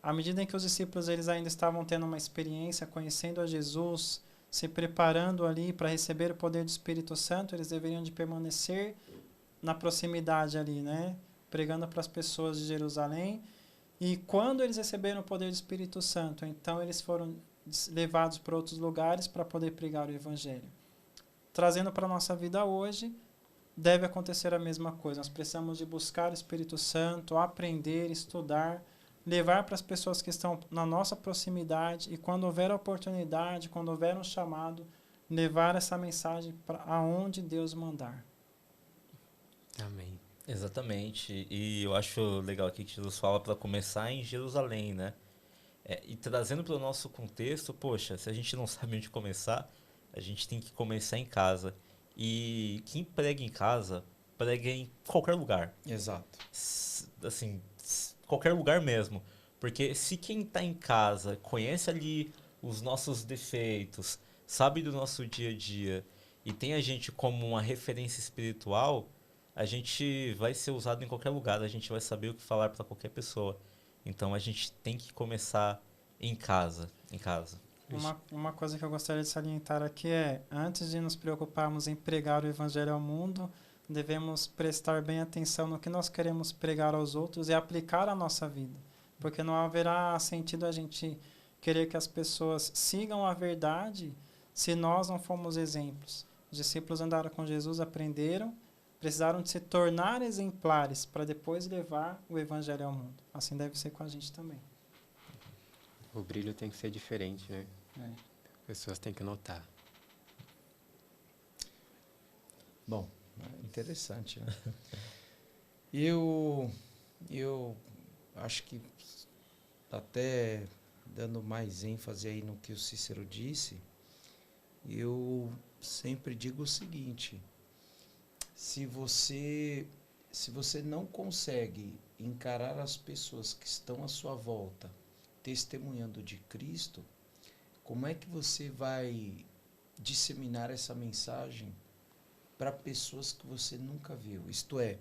C: à medida em que os discípulos eles ainda estavam tendo uma experiência, conhecendo a Jesus, se preparando ali para receber o poder do Espírito Santo, eles deveriam de permanecer na proximidade ali, né? Pregando para as pessoas de Jerusalém. E quando eles receberam o poder do Espírito Santo, então eles foram levados para outros lugares para poder pregar o Evangelho. Trazendo para a nossa vida hoje, deve acontecer a mesma coisa. Nós precisamos de buscar o Espírito Santo, aprender, estudar, levar para as pessoas que estão na nossa proximidade e quando houver a oportunidade, quando houver um chamado, levar essa mensagem para aonde Deus mandar.
D: Amém.
A: Exatamente. E eu acho legal aqui que Jesus fala para começar em Jerusalém, né? E trazendo para o nosso contexto, poxa, se a gente não sabe onde começar, a gente tem que começar em casa. E quem prega em casa, prega em qualquer lugar.
B: Exato.
A: Assim, qualquer lugar mesmo. Porque se quem está em casa conhece ali os nossos defeitos, sabe do nosso dia a dia e tem a gente como uma referência espiritual, a gente vai ser usado em qualquer lugar, a gente vai saber o que falar para qualquer pessoa. Então a gente tem que começar em casa.
C: Uma coisa que eu gostaria de salientar aqui é, antes de nos preocuparmos em pregar o Evangelho ao mundo, devemos prestar bem atenção no que nós queremos pregar aos outros e aplicar à nossa vida. Porque não haverá sentido a gente querer que as pessoas sigam a verdade se nós não formos exemplos. Os discípulos andaram com Jesus, aprenderam, precisaram de se tornar exemplares para depois levar o evangelho ao mundo. Assim deve ser com a gente também.
D: O brilho tem que ser diferente, né?
C: É.
D: As pessoas têm que notar.
B: Bom, interessante, né? Eu acho que até dando mais ênfase aí no que o Cícero disse, eu sempre digo o seguinte: se você não consegue encarar as pessoas que estão à sua volta testemunhando de Cristo, como é que você vai disseminar essa mensagem para pessoas que você nunca viu? Isto é,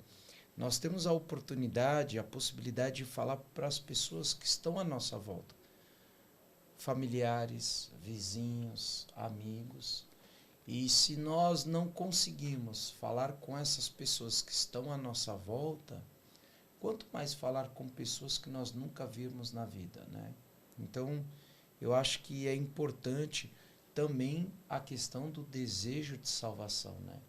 B: nós temos a oportunidade, a possibilidade de falar para as pessoas que estão à nossa volta. Familiares, vizinhos, amigos. E se nós não conseguimos falar com essas pessoas que estão à nossa volta, quanto mais falar com pessoas que nós nunca vimos na vida, né? Então, eu acho que é importante também a questão do desejo de salvação, né?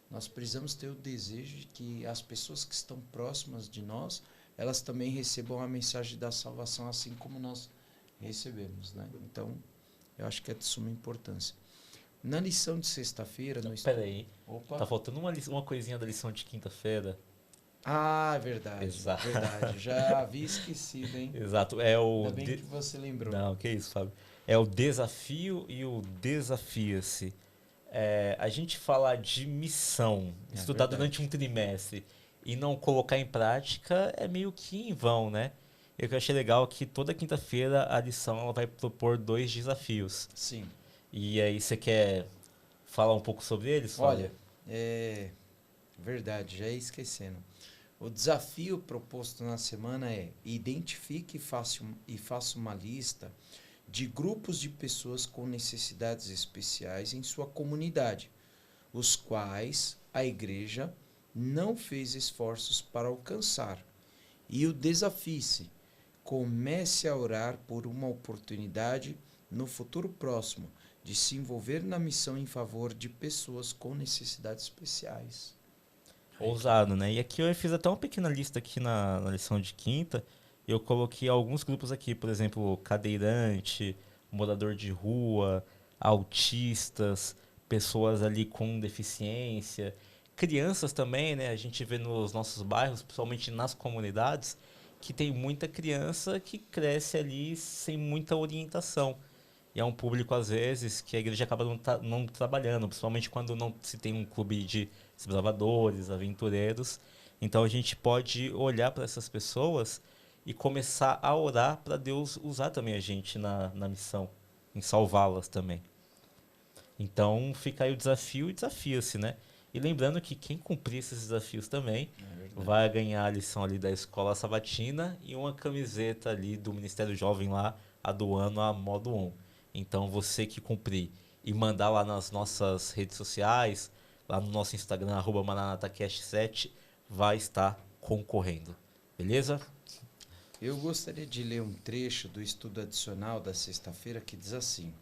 B: Nós precisamos ter o desejo de que as pessoas que estão próximas de nós, elas também recebam a mensagem da salvação, assim como nós recebemos, né? Então, eu acho que é de suma importância. Na lição de sexta-feira...
A: Peraí,
B: Opa.
A: tá faltando uma coisinha da lição de quinta-feira.
B: Ah, é verdade.
A: Exato.
B: Verdade. Já havia esquecido, hein?
A: Exato, é o...
B: Ainda bem que você lembrou.
A: Não, que isso, Fábio. É o desafio e o desafia-se. A gente falar de missão, estudar
B: verdade.
A: durante um trimestre e não colocar em prática é meio que em vão, né? Eu que achei legal que toda quinta-feira a lição ela vai propor 2 desafios.
B: Sim.
A: E aí você quer falar um pouco sobre eles, Fábio?
B: Olha, é verdade, já ia esquecendo. O desafio proposto na semana é: identifique e faça uma lista de grupos de pessoas com necessidades especiais em sua comunidade, os quais a igreja não fez esforços para alcançar. E o desafie-se: comece a orar por uma oportunidade no futuro próximo de se envolver na missão em favor de pessoas com necessidades especiais.
A: Ousado, né? E aqui eu fiz até uma pequena lista aqui na lição de quinta. Eu coloquei alguns grupos aqui, por exemplo, cadeirante, morador de rua, autistas, pessoas ali com deficiência, crianças também, né? A gente vê nos nossos bairros, principalmente nas comunidades, que tem muita criança que cresce ali sem muita orientação. E é um público, às vezes, que a igreja acaba não trabalhando, principalmente quando não se tem um clube de desbravadores, aventureiros. Então a gente pode olhar para essas pessoas e começar a orar para Deus usar também a gente na missão, em salvá-las também. Então fica aí o desafio e desafia-se, né? E lembrando que quem cumprir esses desafios também vai ganhar a lição ali da Escola Sabatina e uma camiseta ali do Ministério Jovem lá, a do ano, a modo on. Então você que cumprir e mandar lá nas nossas redes sociais, lá no nosso Instagram, @maranatacast7, vai estar concorrendo. Beleza?
B: Eu gostaria de ler um trecho do estudo adicional da sexta-feira que diz assim,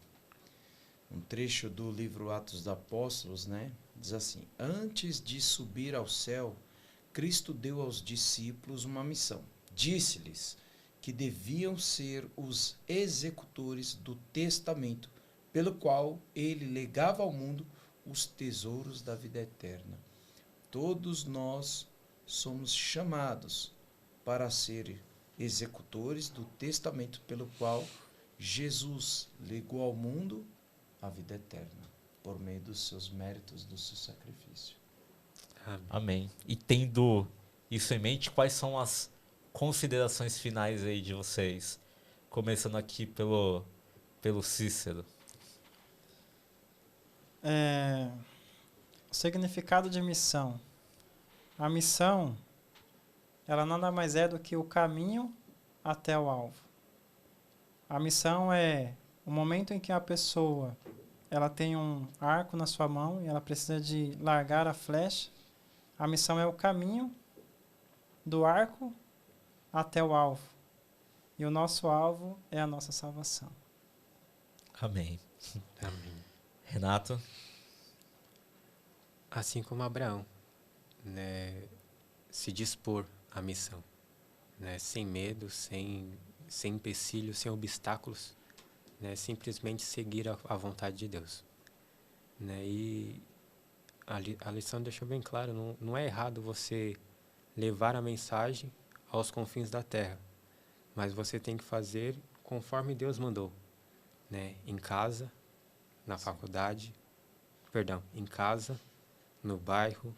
B: um trecho do livro Atos dos Apóstolos, né? Diz assim: antes de subir ao céu, Cristo deu aos discípulos uma missão. Disse-lhes que deviam ser os executores do testamento, pelo qual ele legava ao mundo os tesouros da vida eterna. Todos nós somos chamados para ser executores do testamento pelo qual Jesus legou ao mundo a vida eterna, por meio dos seus méritos, do seu sacrifício.
A: Amém. E tendo isso em mente, quais são as considerações finais aí de vocês? Começando aqui pelo Cícero.
C: O significado de missão. A missão, ela nada mais é do que o caminho até o alvo. A missão é o momento em que a pessoa ela tem um arco na sua mão e ela precisa de largar a flecha. A missão é o caminho do arco até o alvo. e o nosso alvo é a nossa salvação.
A: Amém.
D: Amém.
A: Renato?
D: Assim como Abraão, né, se dispor à missão, né, sem medo, sem empecilhos, sem obstáculos, né, simplesmente seguir a vontade de Deus. Né, e a lição deixou bem claro, não é errado você levar a mensagem aos confins da terra, mas você tem que fazer conforme Deus mandou, né, em casa, na faculdade, em casa, no bairro,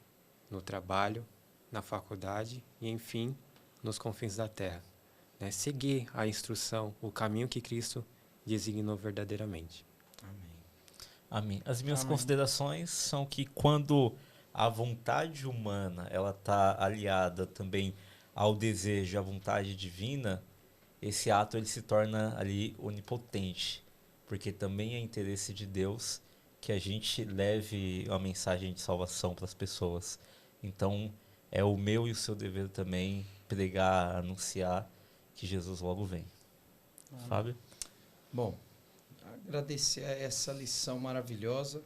D: no trabalho, na faculdade e, enfim, nos confins da terra. Né? Seguir a instrução, o caminho que Cristo designou verdadeiramente.
B: Amém.
A: Amém. As minhas
C: Amém.
A: considerações são que quando a vontade humana ela está aliada também ao desejo, à vontade divina, esse ato ele se torna ali onipotente, porque também é interesse de Deus que a gente leve uma mensagem de salvação para as pessoas. Então, é o meu e o seu dever também pregar, anunciar que Jesus logo vem. Fábio?
B: Bom, agradecer a essa lição maravilhosa,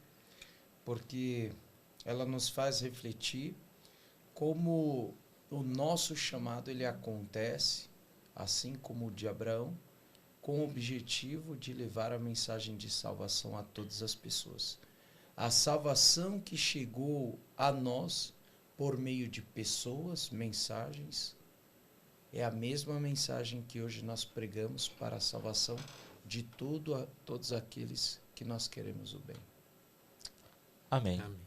B: porque ela nos faz refletir como o nosso chamado ele acontece, assim como o de Abraão, com o objetivo de levar a mensagem de salvação a todas as pessoas. A salvação que chegou a nós por meio de pessoas, mensagens, é a mesma mensagem que hoje nós pregamos para a salvação de todos aqueles que nós queremos o bem.
A: Amém.
D: Amém.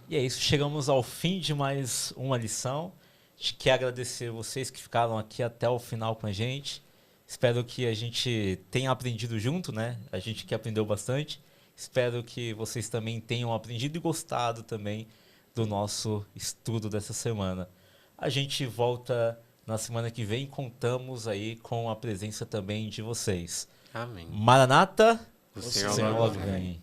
A: E é isso, chegamos ao fim de mais uma lição. A gente quer agradecer vocês que ficaram aqui até o final com a gente. Espero que a gente tenha aprendido junto, né? A gente que aprendeu bastante. Espero que vocês também tenham aprendido e gostado também do nosso estudo dessa semana. A gente volta na semana que vem, contamos aí com a presença também de vocês.
D: Amém.
A: Maranata,
D: O
B: Senhor
A: o Senhor
B: logo
A: logo vem.